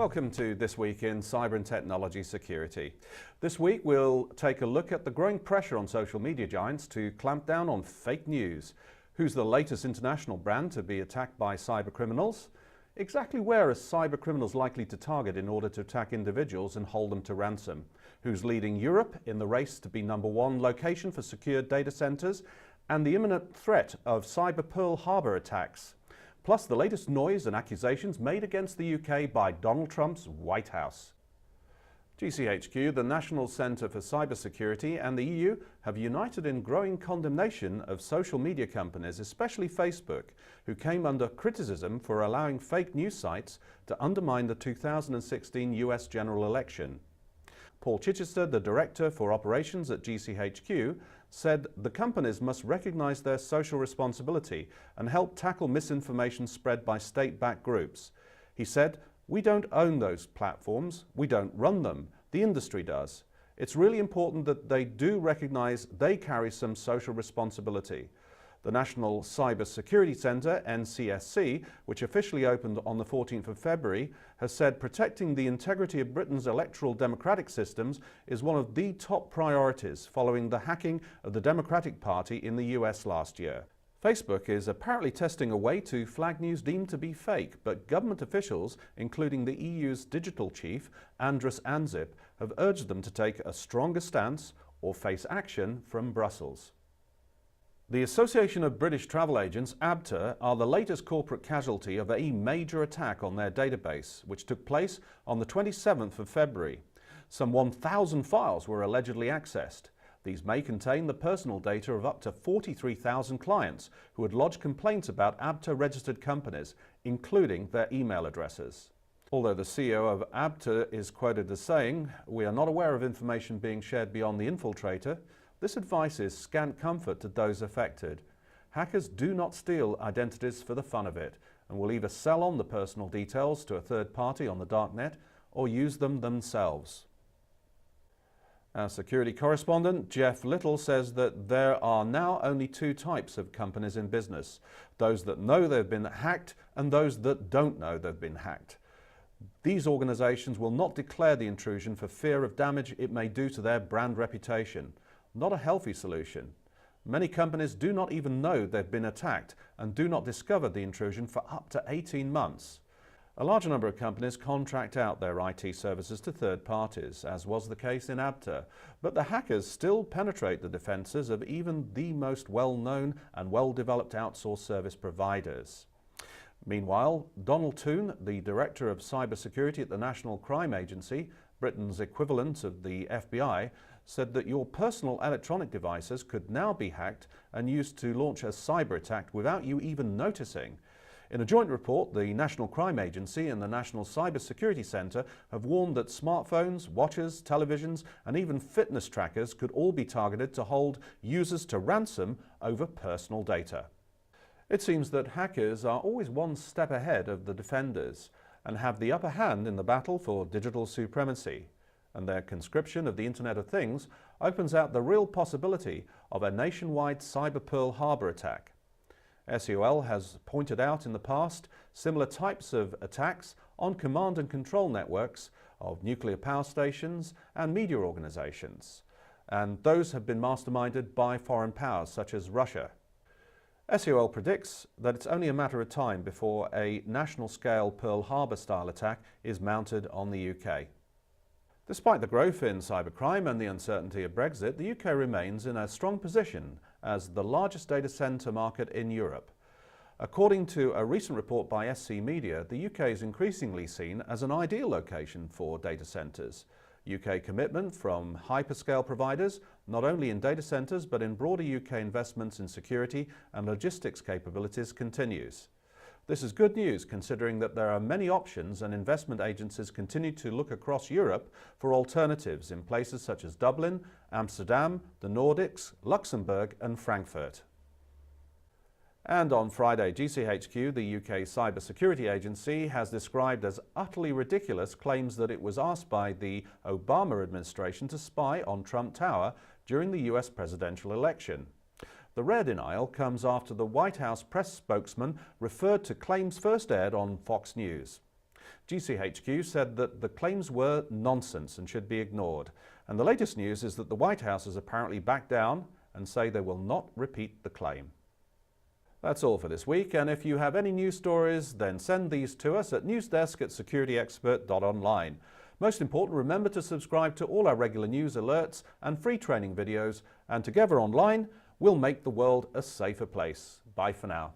Welcome to This Week in Cyber and Technology Security. This week we'll take a look at the growing pressure on social media giants to clamp down on fake news. Who's the latest international brand to be attacked by cyber criminals? Exactly where are cyber criminals likely to target in order to attack individuals and hold them to ransom? Who's leading Europe in the race to be #1 location for secured data centers? And the imminent threat of cyber Pearl Harbor attacks. Plus the latest noise and accusations made against the UK by Donald Trump's White House. GCHQ, the National Centre for Cybersecurity, and the EU have united in growing condemnation of social media companies, especially Facebook, who came under criticism for allowing fake news sites to undermine the 2016 US general election. Paul Chichester, the Director for Operations at GCHQ, said the companies must recognise their social responsibility and help tackle misinformation spread by state-backed groups. He said, "We don't own those platforms, we don't run them, the industry does. It's really important that they do recognise they carry some social responsibility." The National Cyber Security Centre, NCSC, which officially opened on the 14th of February, has said protecting the integrity of Britain's electoral democratic systems is one of the top priorities following the hacking of the Democratic Party in the US last year. Facebook is apparently testing a way to flag news deemed to be fake, but government officials, including the EU's digital chief, Andrus Ansip, have urged them to take a stronger stance or face action from Brussels. The Association of British Travel Agents, ABTA, are the latest corporate casualty of a major attack on their database, which took place on the 27th of February. Some 1,000 files were allegedly accessed. These may contain the personal data of up to 43,000 clients who had lodged complaints about ABTA-registered companies, including their email addresses. Although the CEO of ABTA is quoted as saying, "We are not aware of information being shared beyond the infiltrator," this advice is scant comfort to those affected. Hackers do not steal identities for the fun of it and will either sell on the personal details to a third party on the darknet or use them themselves. Our security correspondent, Jeff Little, says that there are now only two types of companies in business: those that know they've been hacked and those that don't know they've been hacked. These organizations will not declare the intrusion for fear of damage it may do to their brand reputation. Not a healthy solution. Many companies do not even know they've been attacked and do not discover the intrusion for up to 18 months. A larger number of companies contract out their IT services to third parties, as was the case in ABTA, but the hackers still penetrate the defences of even the most well-known and well-developed outsourced service providers. Meanwhile, Donald Toon, the Director of Cybersecurity at the National Crime Agency, Britain's equivalent of the FBI, said that your personal electronic devices could now be hacked and used to launch a cyber attack without you even noticing. In a joint report, the National Crime Agency and the National Cyber Security Centre have warned that smartphones, watches, televisions and even fitness trackers could all be targeted to hold users to ransom over personal data. It seems that hackers are always one step ahead of the defenders and have the upper hand in the battle for digital supremacy, and their conscription of the Internet of Things opens out the real possibility of a nationwide cyber Pearl Harbor attack. SEOL has pointed out in the past similar types of attacks on command and control networks of nuclear power stations and media organizations, and those have been masterminded by foreign powers such as Russia. SEOL predicts that it's only a matter of time before a national-scale Pearl Harbor-style attack is mounted on the UK. Despite the growth in cybercrime and the uncertainty of Brexit, the UK remains in a strong position as the largest data centre market in Europe. According to a recent report by SC Media, the UK is increasingly seen as an ideal location for data centres. UK commitment from hyperscale providers, not only in data centres but in broader UK investments in security and logistics capabilities, continues. This is good news considering that there are many options and investment agencies continue to look across Europe for alternatives in places such as Dublin, Amsterdam, the Nordics, Luxembourg and Frankfurt. And on Friday, GCHQ, the UK cybersecurity agency, has described as utterly ridiculous claims that it was asked by the Obama administration to spy on Trump Tower during the US presidential election. The rare denial comes after the White House press spokesman referred to claims first aired on Fox News. GCHQ said that the claims were nonsense and should be ignored. And the latest news is that the White House has apparently backed down and say they will not repeat the claim. That's all for this week, and if you have any news stories, then send these to us at newsdesk@securityexpert.online. Most important, remember to subscribe to all our regular news alerts and free training videos, and together online, we'll make the world a safer place. Bye for now.